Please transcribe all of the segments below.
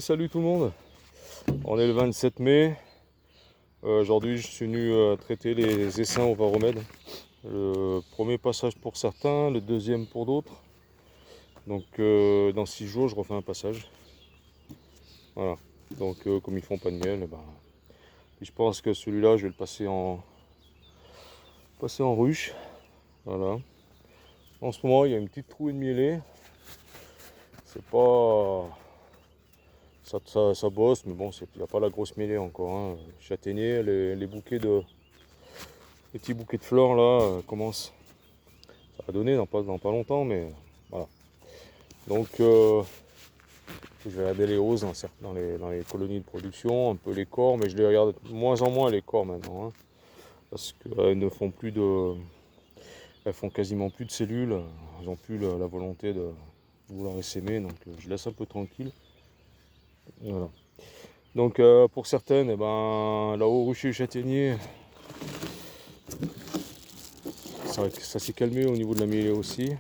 Salut tout le monde, on est le 27 mai. Aujourd'hui je suis venu traiter les essaims au varomède. Le premier passage pour certains, le deuxième pour d'autres. Donc dans 6 jours je refais un passage. Voilà. Donc comme ils font pas de miel, je pense que celui-là je vais le passer en ruche. Voilà. En ce moment il y a une petite trouée de mielée. C'est pas. Ça bosse, mais bon, il n'y a pas la grosse mêlée encore. Hein. Châtaignier, les petits bouquets de fleurs là commencent. Ça va donner dans pas longtemps, mais voilà. Donc je vais regarder les hausses dans les colonies de production, un peu les corps, mais je les regarde de moins en moins les corps maintenant. Hein, parce qu'elles ne font plus de. Elles font quasiment plus de cellules. Elles n'ont plus la volonté de vouloir essaimer, donc je laisse un peu tranquille. Voilà. Donc pour certaines, là-haut, rucher châtaignier, ça s'est calmé au niveau de la mêlée aussi.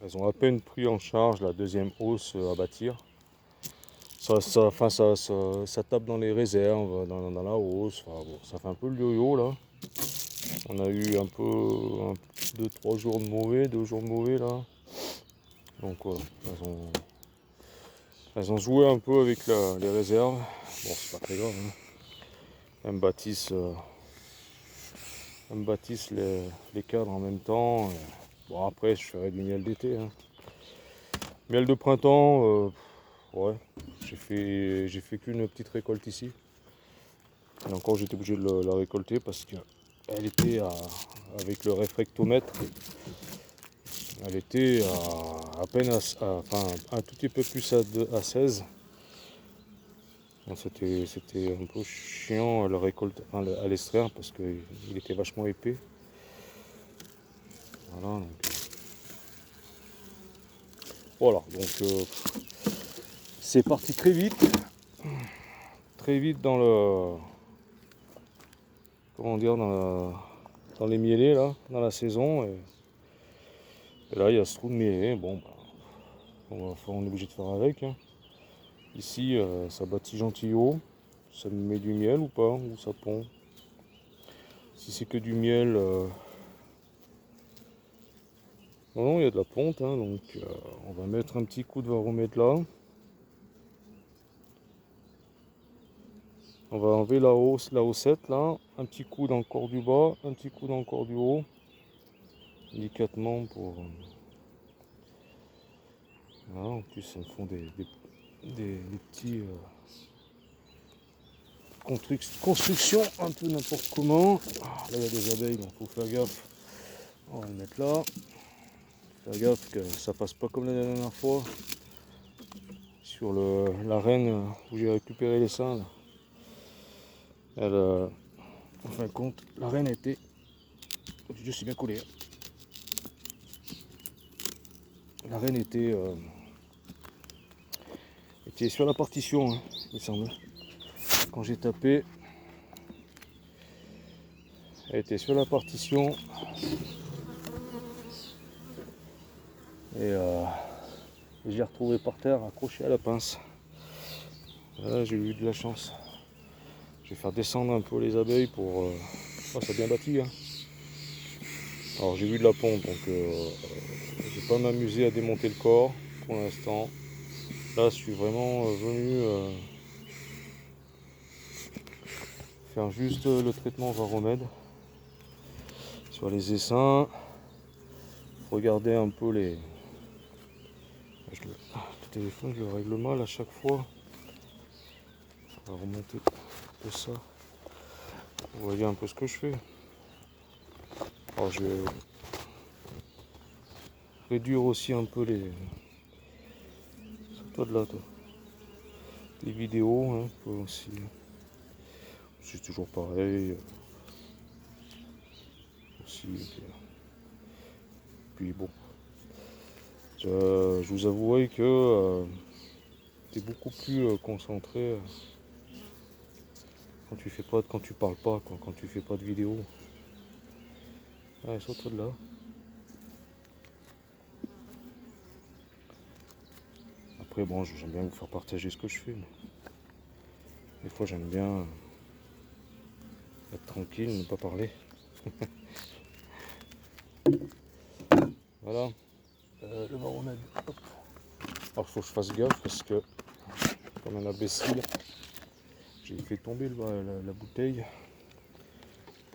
Elles ont à peine pris en charge la deuxième hausse à bâtir. Ça tape dans les réserves, dans la hausse. Enfin, bon, ça fait un peu le yo-yo là. On a eu un peu 2-3 jours de mauvais, 2 jours de mauvais là. Donc voilà, elles ont joué un peu avec les réserves. Bon, c'est pas très grave. Hein. Elles me bâtissent les cadres en même temps. Bon, après, je ferai du miel d'été. Hein. Miel de printemps, ouais, j'ai fait qu'une petite récolte ici. Et encore, j'étais obligé de la récolter parce qu'elle était avec le réfrectomètre, elle était à peine enfin, un tout petit peu plus à 16. C'était un peu chiant à le récolter, enfin, à l'extraire parce qu'il était vachement épais. Voilà, donc c'est parti très vite dans le, comment dire, dans les mielés là, dans la saison. Et là il y a ce trou de mielé, bon, on est obligé de faire avec. Hein. Ici ça bâtit gentil haut, ça me met du miel ou pas, ou ça pond. Si c'est que du miel, non, il y a de la ponte, hein, donc on va mettre un petit coup de varomètre là. On va enlever la haussette là, un petit coup dans le corps du bas, un petit coup dans le corps du haut, délicatement pour. Voilà, en plus, elles me font des petits constructions un peu n'importe comment. Là, il y a des abeilles, donc il faut faire gaffe. On va le mettre là. Faire gaffe que ça passe pas comme la dernière fois. Sur la reine où j'ai récupéré les seins. Là. Elle, en fin de compte, la reine était. Je suis bien collé. La reine était sur la partition, hein, il semble. Quand j'ai tapé, elle était sur la partition. Et je l'ai retrouvé par terre, accroché à la pince. Là, j'ai eu de la chance. Je vais faire descendre un peu les abeilles pour. Oh, ça a bien bâti. Hein. Alors, j'ai vu de la pompe, donc je ne vais pas m'amuser à démonter le corps pour l'instant. Là, je suis vraiment venu faire juste le traitement varomède sur les essaims. Regarder un peu les. Le téléphone, je le règle mal à chaque fois. On va remonter tout ça. Vous voyez un peu ce que je fais. Alors, je vais réduire aussi un peu les. C'est toi de là, toi. Les vidéos, hein, aussi. C'est toujours pareil. Aussi. Puis bon. Je vous avouerai que tu es beaucoup plus concentré quand tu parles pas, quand tu fais pas de vidéo. Allez, saute de là. après, bon, j'aime bien vous faire partager ce que je fais. Mais des fois, j'aime bien être tranquille, ne pas parler. Voilà. Le marronade. Hop. Alors, il faut que je fasse gaffe parce que, comme un imbécile, j'ai fait tomber la bouteille.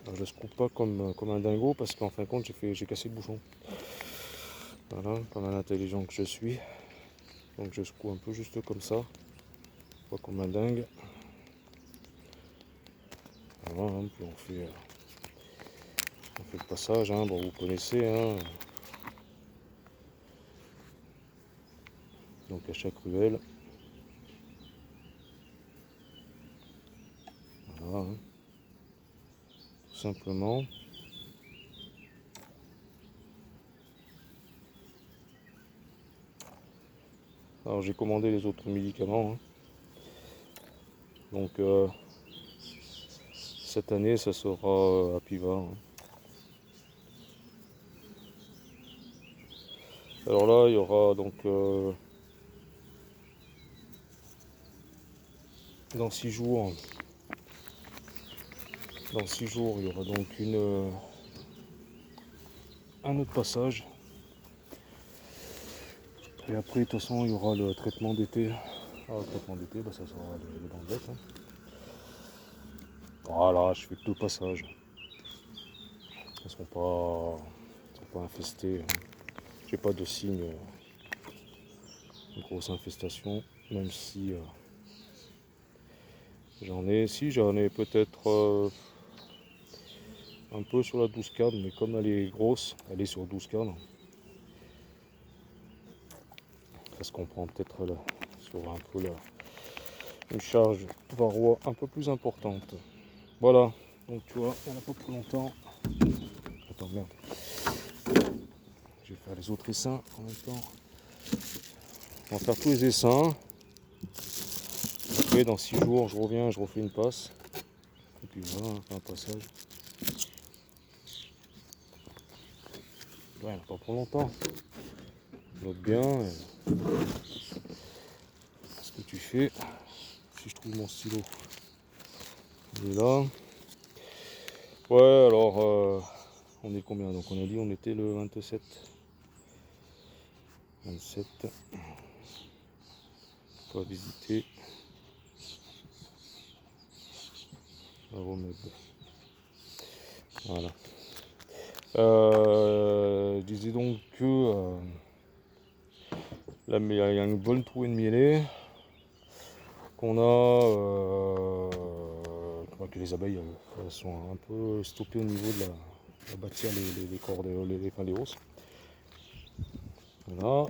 Alors, je ne secoue pas comme un dingo parce qu'en fin de compte, j'ai cassé le bouchon. Voilà, comme un intelligent que je suis. Donc, je secoue un peu juste comme ça. Pas comme un dingue. Voilà, hein, puis on fait le passage. Hein. Bon, vous connaissez. Hein. Donc, à chaque ruelle. Voilà. Hein. Tout simplement. Alors j'ai commandé les autres médicaments. Hein. Donc cette année ça sera Apiva. Hein. Alors là il y aura donc dans 6 jours. Dans 6 jours il y aura donc un autre passage. Et après de toute façon il y aura le traitement d'été. Ah, le traitement d'été bah, ça sera les bandelettes. Hein. Voilà, je fais que 2 passages. Ils ne sont pas infestés. Hein. J'ai pas de signe de grosse infestation, même si j'en ai peut-être un peu sur la 12 cadres, mais comme elle est grosse, elle est sur 12 cadres. Ça se comprend peut-être là, sur un peu là, une charge varroa un peu plus importante. Voilà, donc tu vois, il n'y en a pas pour longtemps. Attends, merde. Je vais faire les autres essaims en même temps. On va faire tous les essaims. Après, dans 6 jours, je reviens, je refais une passe. Et puis voilà, on fait un passage. Ouais, il n'y en a pas pour longtemps. Note bien ce que tu fais. Si je trouve mon stylo, il est là. Ouais, alors, on est combien? Donc on a dit on était le 27. 27. On va visiter. Remède. Voilà. Je disais donc que là, il y a une bonne trouée de mielés. Qu'on a. Que les abeilles elles sont un peu stoppées au niveau de la bâtir les cordes, les hausses. Voilà.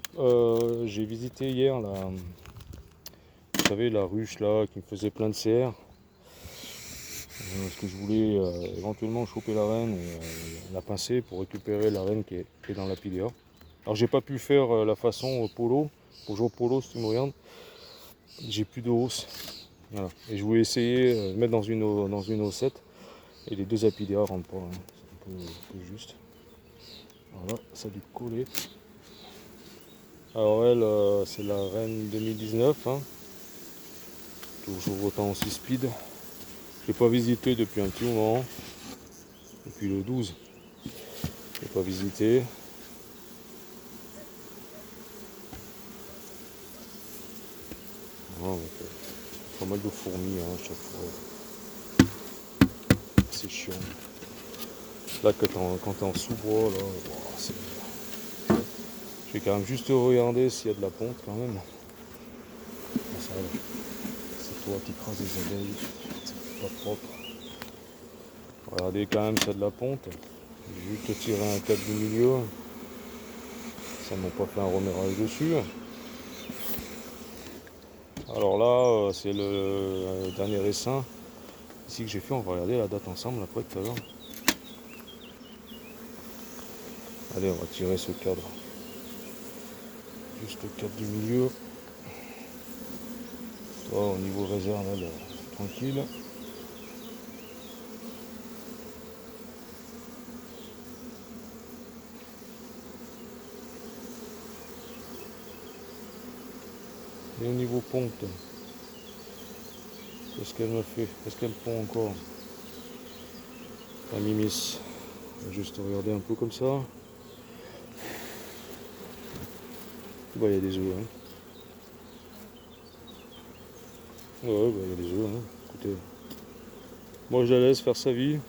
J'ai visité hier vous savez, la ruche là qui me faisait plein de cerfs. Parce que je voulais éventuellement choper la reine et la pincer pour récupérer la reine qui est dans la pilière. Alors j'ai pas pu faire la façon polo, pour jouer au polo si tu me regardes. J'ai plus de hausse. Voilà. Et je voulais essayer de mettre dans une haussette. Et les 2 apidéas rentrent pas. Hein. C'est un peu juste. Voilà, ça a dû coller. Alors elle, c'est la reine 2019. Hein. Toujours autant aussi speed. Je l'ai pas visité depuis un petit moment. Depuis le 12. Je l'ai pas visité. Voilà, donc, pas mal de fourmis hein, à chaque fois. C'est chiant. Là quand t'es en sous-bois, là, c'est. Je vais quand même juste regarder s'il y a de la ponte quand même. C'est toi qui écrases les abeilles, c'est pas propre. Regardez quand même s'il y a de la ponte. J'ai juste tiré un câble du milieu. Ça m'a pas fait un remérage dessus. Alors là, c'est le dernier essaim ici que j'ai fait. On va regarder la date ensemble après tout à l'heure. Allez, on va tirer ce cadre. Juste le cadre du milieu. Toi, au niveau réserve, elle, tranquille. Et au niveau ponte, qu'est-ce qu'elle me fait? Est-ce qu'elle pond encore? La mimis. Juste regarder un peu comme ça. Bah il y a des œufs. Hein. Ouais, bah il y a des œufs. Hein. Écoutez, moi je la laisse faire sa vie.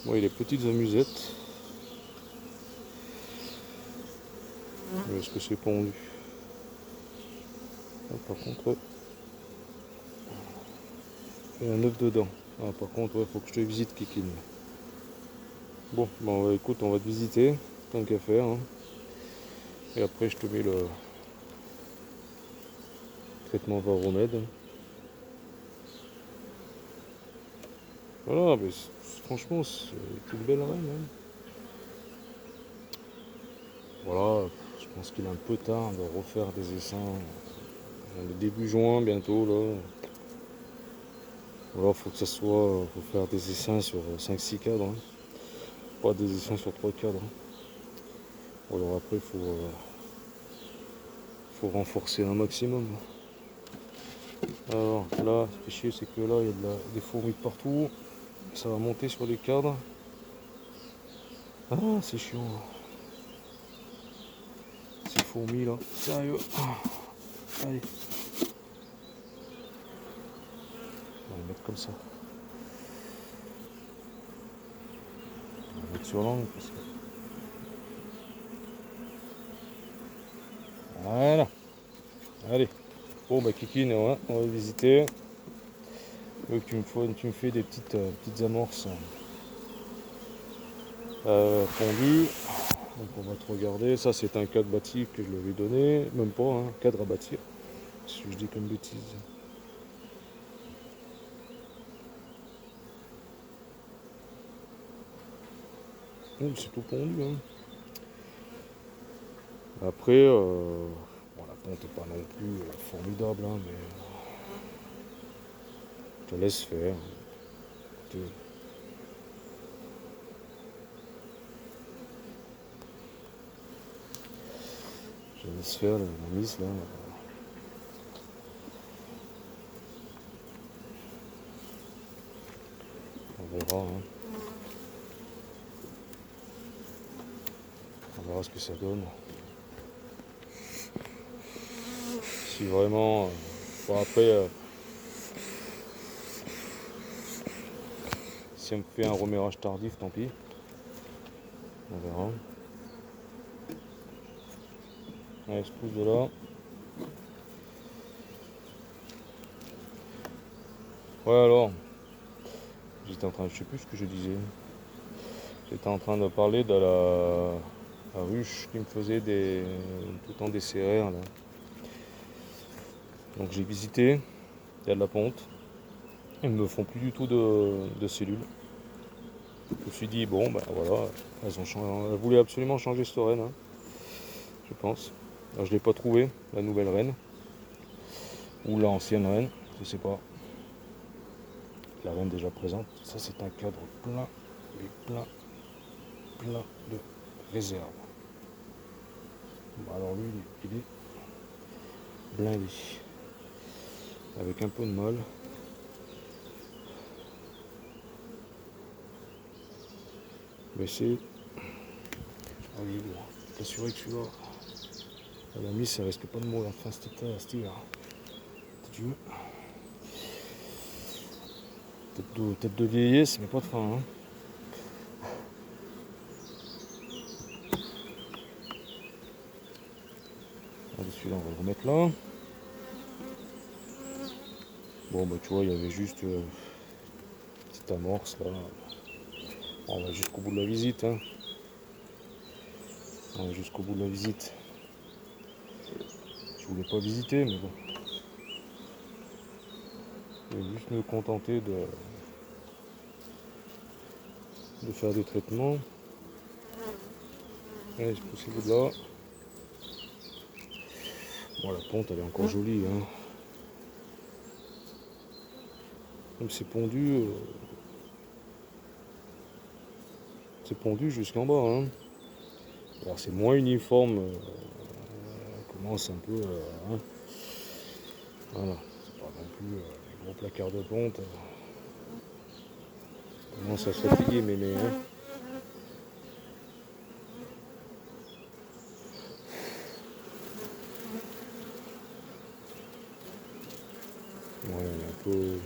Moi il y a des petites amusettes. Mais est-ce que c'est pondu? Ah, par contre, ouais, il y a un œuf dedans. Ah, par contre, il faut que je te visite, Kikine. Bon, bah, écoute, on va te visiter, tant qu'à faire. Hein. Et après, je te mets le traitement varomède. Voilà, mais franchement, c'est une belle reine. Hein. Voilà, je pense qu'il est un peu tard de refaire des essaims. On est début juin bientôt, là. Voilà, faut que ça soit, faut faire des essaims sur 5-6 cadres. Hein. Pas des essaims sur 3 cadres. Hein. Alors après, faut renforcer un maximum. Alors là, ce qui est chier, c'est que là, il y a des fourmis de partout. Ça va monter sur les cadres. Ah, c'est chiant. Ces fourmis là. Sérieux. Allez. On va les mettre comme ça. On va mettre sur l'angle parce que... Voilà. Allez. Bon bah Kikine, ouais, on va visiter. Donc, tu me fais des petites amorces fondues. Donc on va te regarder. Ça c'est un cadre bâti que je lui avais donné. Même pas un cadre à bâtir. Si je dis comme bêtise. Oh, c'est tout pondu. Hein. Après, bon, la ponte n'est pas non plus formidable, hein, mais je te laisse faire. Je laisse faire la mise là. On verra. Hein. On verra ce que ça donne. Si vraiment. Bon, après, si elle me fait un remérage tardif, tant pis. On verra. Allez, je pousse de là. Ouais, alors. J'étais en train. Je sais plus ce que je disais. J'étais en train de parler de la ruche qui me faisait tout le temps des CRR. Là. Donc j'ai visité. Il y a de la ponte. Ils ne me font plus du tout de cellules. Je me suis dit, bon, ben voilà, elles voulaient absolument changer cette reine, hein, je pense. Alors, je ne l'ai pas trouvé, la nouvelle reine. Ou l'ancienne reine, je sais pas. La reine déjà présente. Ça, c'est un cadre plein, mais plein de réserves. Bon, alors lui, il est blindé. Avec un peu de mal. Mais c'est... Ah oui, bon, je suis assuré que celui-là, à la mise, ça risque pas de mourir. Enfin, cet hiver. Si tu veux. Tête de vieillesse, mais pas de faim. Hein. Allez, celui-là, on va le remettre là. Bon, bah, tu vois, il y avait juste une petite amorce là. On va jusqu'au bout de la visite. Hein. On va jusqu'au bout de la visite. Je voulais pas visiter, mais bon. Je vais juste me contenter de faire des traitements. Allez, je pousse le bout de là. Bon, la ponte, elle est encore jolie. Hein. Comme c'est pondu jusqu'en bas. Hein. Alors, c'est moins uniforme commence un peu, hein, voilà, c'est pas non plus les gros placards de ponte. On commence à se fatiguer, mais hein. Ouais, on est un peu.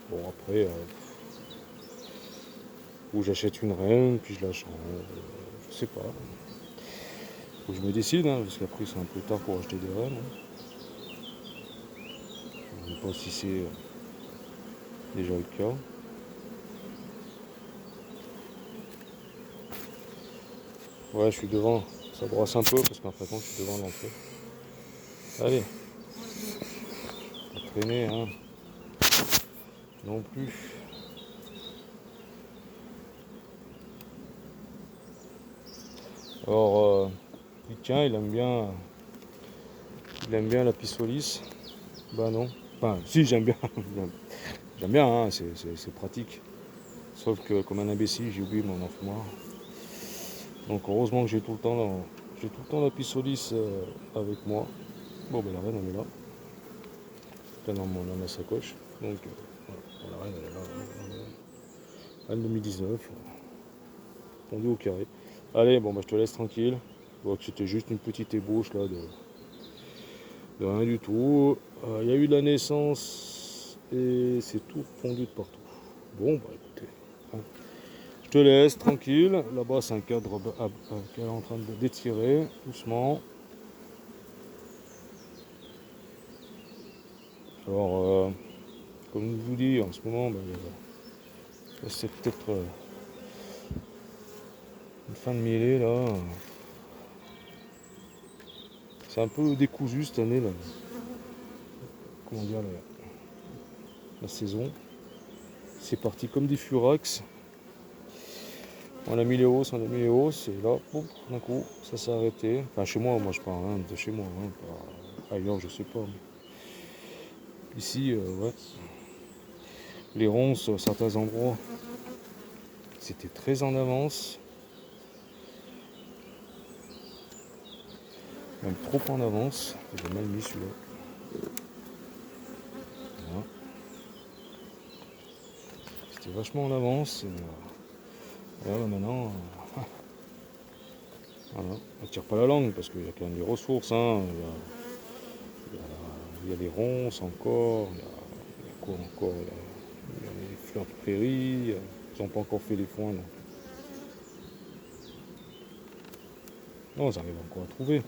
Bon après, ou j'achète une reine, puis je la change, je sais pas. Faut que je me décide, hein, parce qu'après c'est un peu tard pour acheter des rennes. Hein. Je ne sais pas si c'est déjà le cas. Ouais, je suis devant. Ça brosse un peu parce qu'en fait, je suis devant l'entrée. Allez, pas traîner, hein. Non plus. Alors, tiens, il aime bien la pissolis. Bah non. Enfin, si, j'aime bien. J'aime bien, hein, c'est pratique. Sauf que comme un imbécile, j'ai oublié mon enfumoir. Donc heureusement que j'ai tout le temps la pissolis avec moi. Bon, ben la reine, elle est là. Là, dans ma sacoche. Donc, voilà, la reine, elle est là. Reine 2019. Pondu au carré. Allez, bon, bah, je te laisse tranquille. Je vois que c'était juste une petite ébauche là de rien du tout. Il y a eu de la naissance et c'est tout pondu de partout. Bon, bah écoutez, hein. Je te laisse tranquille. Là-bas, c'est un cadre qu'elle est en train d'étirer doucement. Alors, comme je vous dis, en ce moment, bah, c'est peut-être une fin de mêlée là. C'est un peu décousu cette année là. Comment dire la saison. C'est parti comme des furax. On a mis les hausses, et là, boum, d'un coup, ça s'est arrêté. Enfin, chez moi je parle hein, de chez moi, hein, pas ailleurs, je sais pas. Mais ici, ouais, les ronces, à certains endroits, c'était très en avance, même trop en avance. J'ai mal mis celui-là. Voilà. C'était vachement en avance. Et là, maintenant, voilà. On ne tire pas la langue parce qu'il y a quand même des ressources. Hein. Il y a les ronces encore, il y a quoi encore, il y a les fleurs de prairie, ils n'ont pas encore fait les foins. Donc. Non, ils arrivent encore à trouver.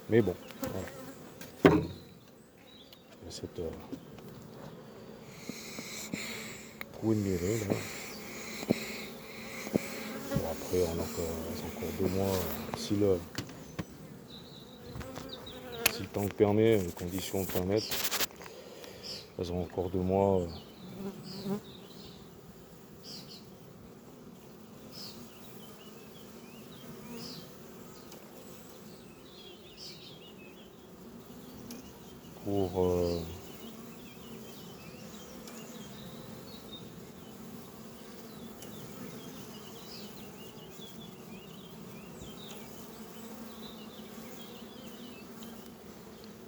Mais bon, voilà. Il y a cette trouée de mêlée là. Bon, après, c'est encore 2 mois. Si le temps le permet, les conditions le permettent, elles ont encore 2 mois.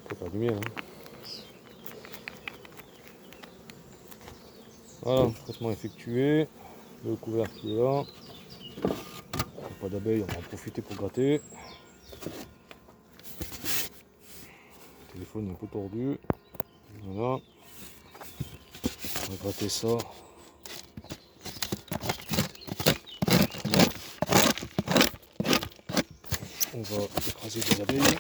Pour faire du miel. Hein. Voilà, traitement effectué, le couvercle qui est là. Pas d'abeilles, on va en profiter pour gratter. Le téléphone est un peu tordu. Voilà. On va gratter ça. On va écraser des abeilles.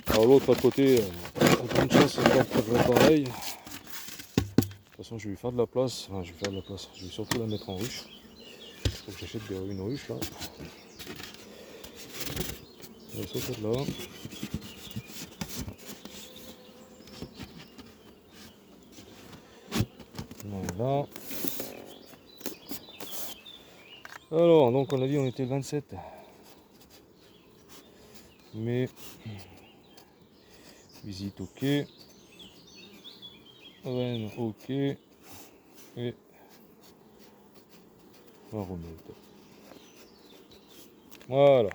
Alors l'autre à côté, en grande chance, c'est pas très pareil. De toute façon, je vais lui faire de la place. Enfin, je vais faire de la place. Je vais surtout la mettre en ruche. Il faut que j'achète une ruche là. On va sauter de là. Voilà. Alors, donc on a dit on était le 27 mai. Visite ok. Rennes ok. Et On remet le top. Voilà.